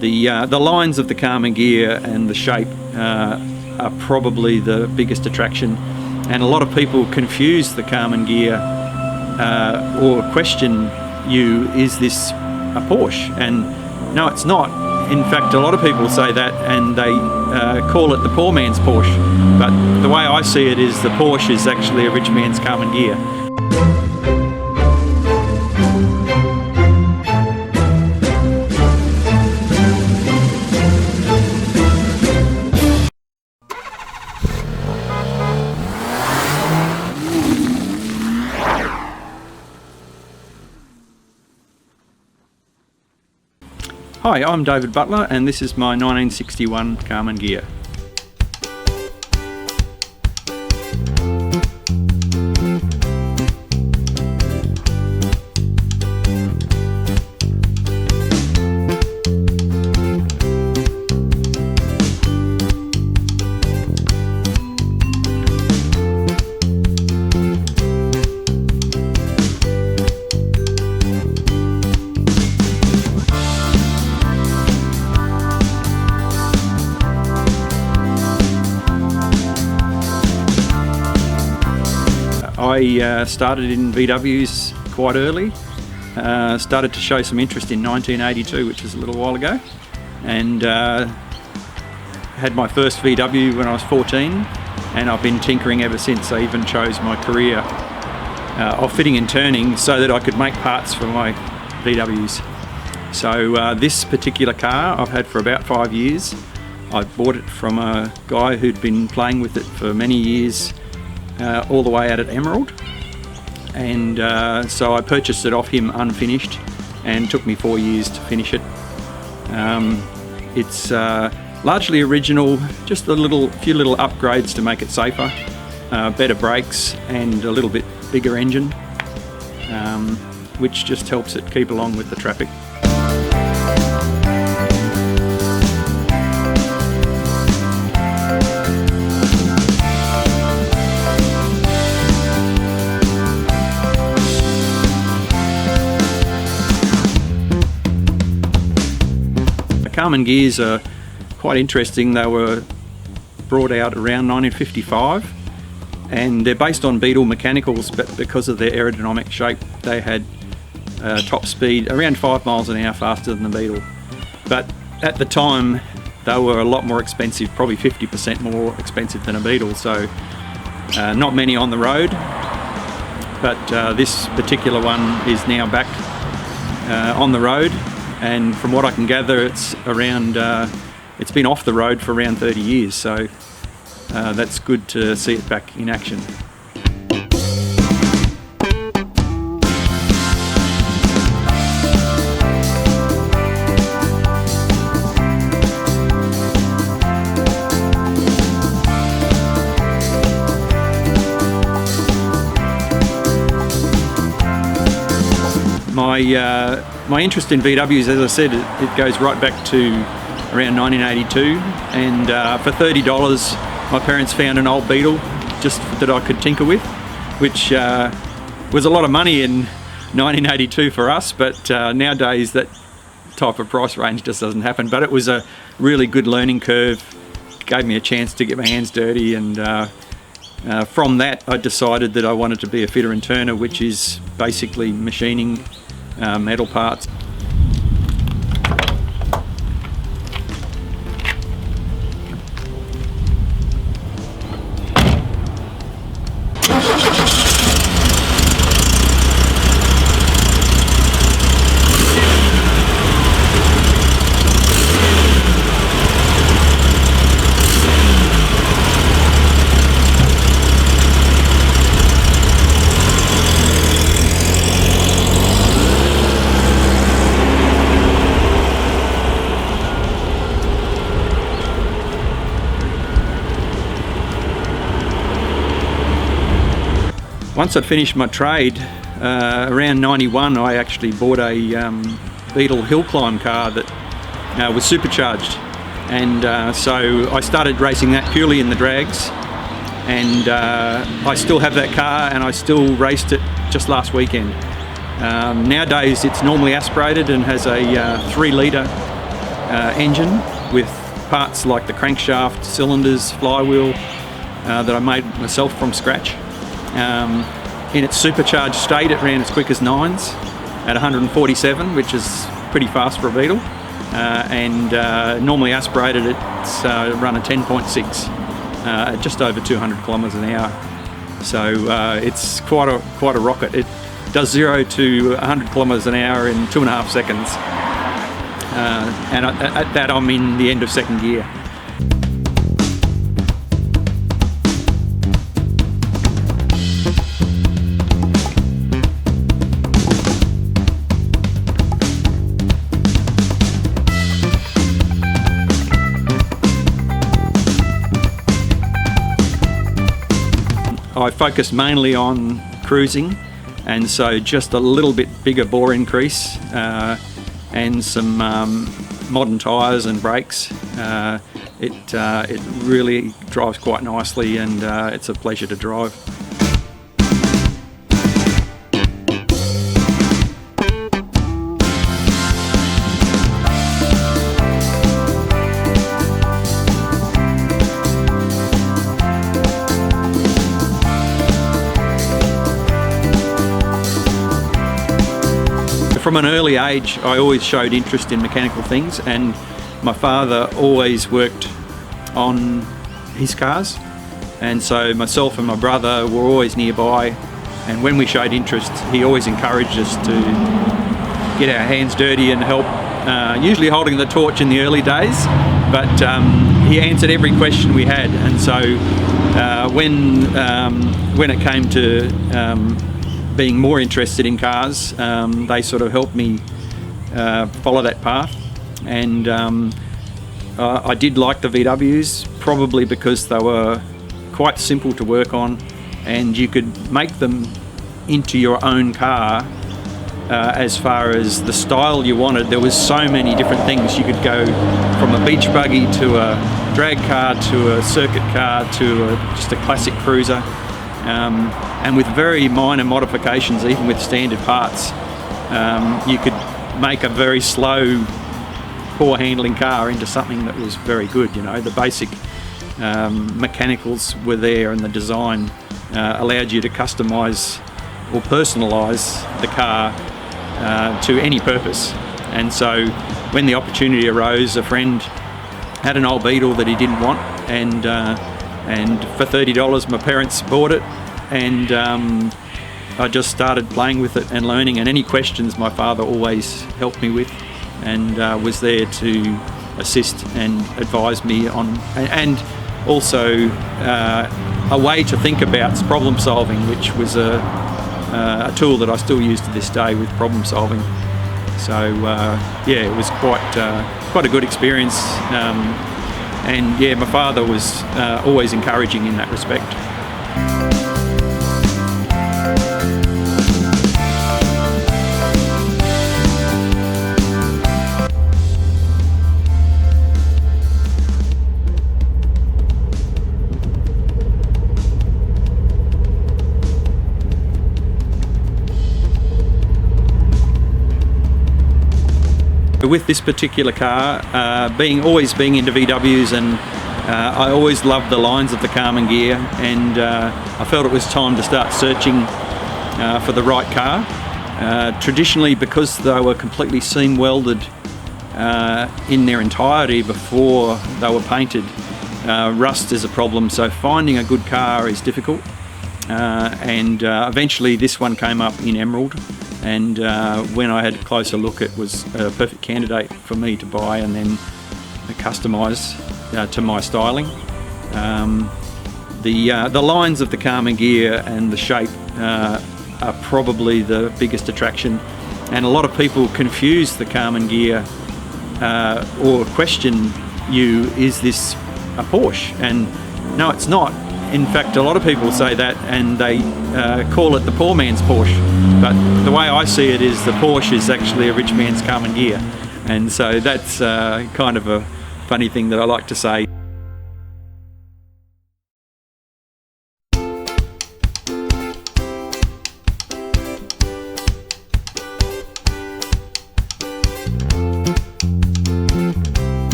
The lines of the Karmann Ghia and the shape are probably the biggest attraction, and a lot of people confuse the Karmann Ghia or question is this a Porsche? And no, it's not. In fact, a lot of people say that, and they call it the poor man's Porsche. But the way I see it is the Porsche is actually a rich man's Karmann Ghia. Hi, I'm David Butler, and this is my 1961 Karmann Ghia. I started in VWs quite early, started to show some interest in 1982, which was a little while ago, and had my first VW when I was 14, and I've been tinkering ever since. I even chose my career of fitting and turning so that I could make parts for my VWs. So this particular car I've had for about 5 years. I bought it from a guy who'd been playing with it for many years, all the way out at Emerald, and so I purchased it off him unfinished, and it took me 4 years to finish it. It's largely original, just a few little upgrades to make it safer, better brakes and a little bit bigger engine, which just helps it keep along with the traffic. Karmann Ghias are quite interesting. They were brought out around 1955, and they're based on Beetle mechanicals, but because of their aerodynamic shape they had top speed around 5 miles an hour faster than the Beetle. But at the time they were a lot more expensive, probably 50% more expensive than a Beetle, so not many on the road. But this particular one is now back on the road, and from what I can gather, it's been off the road for around 30 years, so that's good to see it back in action. My interest in VWs, as I said, it goes right back to around 1982, and for $30 my parents found an old Beetle just that I could tinker with, which was a lot of money in 1982 for us, but nowadays that type of price range just doesn't happen. But it was a really good learning curve, gave me a chance to get my hands dirty, and from that I decided that I wanted to be a fitter and turner, which is basically machining metal parts. Once I'd finished my trade, around 91, I actually bought a Beetle hill climb car that was supercharged, and so I started racing that purely in the drags, and I still have that car, and I still raced it just last weekend. Nowadays it's normally aspirated and has a 3 litre engine with parts like the crankshaft, cylinders, flywheel that I made myself from scratch. In its supercharged state, it ran as quick as 9s at 147, which is pretty fast for a Beetle. And normally aspirated, it's run a 10.6 at just over 200 kilometres an hour. So it's quite a rocket. It does 0 to 100 kilometres an hour in 2.5 seconds. And at that, I'm in the end of second gear. I focus mainly on cruising, and so just a little bit bigger bore increase and some modern tyres and brakes. It really drives quite nicely, and it's a pleasure to drive. From an early age, I always showed interest in mechanical things, and my father always worked on his cars, and so myself and my brother were always nearby, and when we showed interest, he always encouraged us to get our hands dirty and help, usually holding the torch in the early days, but he answered every question we had. And so when it came to being more interested in cars, they sort of helped me follow that path. And I did like the VWs, probably because they were quite simple to work on, and you could make them into your own car as far as the style you wanted. There was so many different things. You could go from a beach buggy to a drag car to a circuit car to just a classic cruiser. And with very minor modifications, even with standard parts, you could make a very slow, poor handling car into something that was very good. You know, the basic mechanicals were there, and the design allowed you to customise or personalise the car to any purpose. And so when the opportunity arose, a friend had an old Beetle that he didn't want, and for $30 my parents bought it, and I just started playing with it and learning, and any questions my father always helped me with, and was there to assist and advise me on, and also a way to think about problem solving, which was a tool that I still use to this day with problem solving. So yeah, it was quite a good experience, and yeah, my father was always encouraging in that respect. With this particular car, always being into VWs, and I always loved the lines of the Karmann Ghia, and I felt it was time to start searching for the right car. Traditionally, because they were completely seam welded in their entirety before they were painted, rust is a problem, so finding a good car is difficult. And eventually this one came up in emerald, and when I had a closer look, it was a perfect candidate for me to buy and then customise to my styling. The lines of the Karmann Ghia and the shape are probably the biggest attraction, and a lot of people confuse the Karmann Ghia or question you, is this a Porsche? And no, it's not. In fact, a lot of people say that, and they call it the poor man's Porsche. But the way I see it is the Porsche is actually a rich man's Karmann Ghia. And so that's kind of a funny thing that I like to say.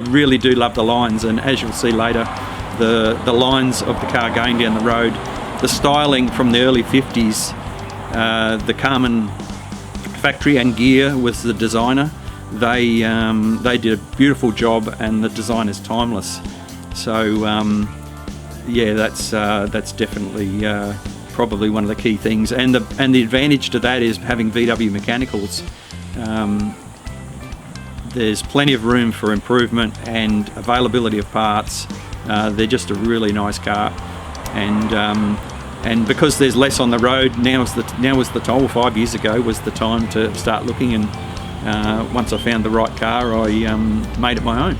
really do love the lines, and as you'll see later, the lines of the car going down the road, the styling from the early 50s, the Karmann factory and Ghia was the designer. They did a beautiful job, and the design is timeless. So yeah, that's definitely probably one of the key things, and the advantage to that is having VW mechanicals. There's plenty of room for improvement and availability of parts. They're just a really nice car, and because there's less on the road, now was the time. 5 years ago was the time to start looking, and once I found the right car, I made it my own.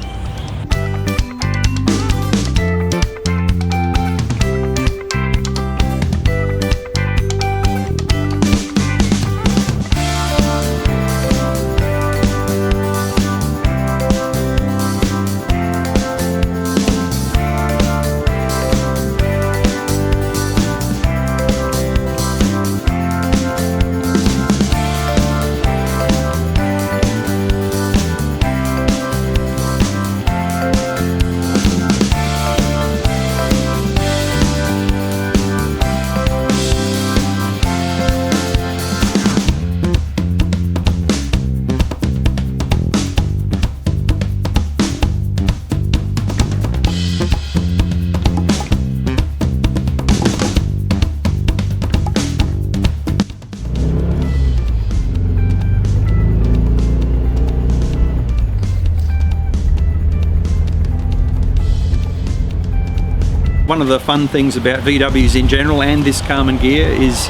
One of the fun things about VWs in general, and this Karmann Ghia, is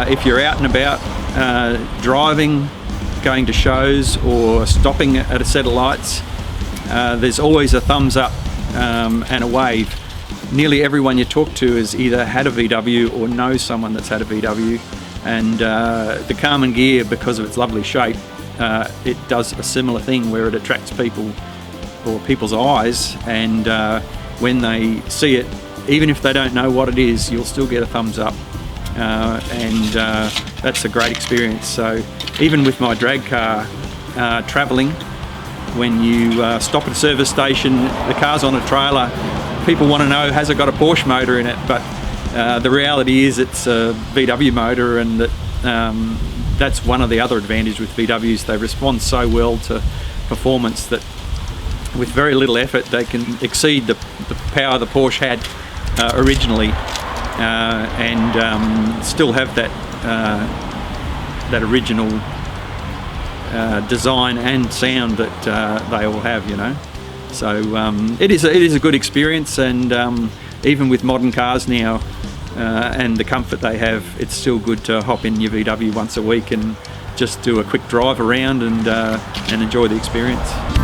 if you're out and about driving, going to shows or stopping at a set of lights, there's always a thumbs up and a wave. Nearly everyone you talk to has either had a VW or knows someone that's had a VW, and the Karmann Ghia, because of its lovely shape, it does a similar thing where it attracts people or people's eyes, and when they see it, even if they don't know what it is, you'll still get a thumbs up, and that's a great experience. So even with my drag car travelling, when you stop at a service station, the car's on a trailer, people want to know, has it got a Porsche motor in it? But the reality is it's a VW motor, and that's one of the other advantages with VWs. They respond so well to performance that with very little effort they can exceed the power the Porsche had originally, and still have that original design and sound that they all have, you know. So it is a good experience, and even with modern cars now and the comfort they have, it's still good to hop in your VW once a week and just do a quick drive around and enjoy the experience.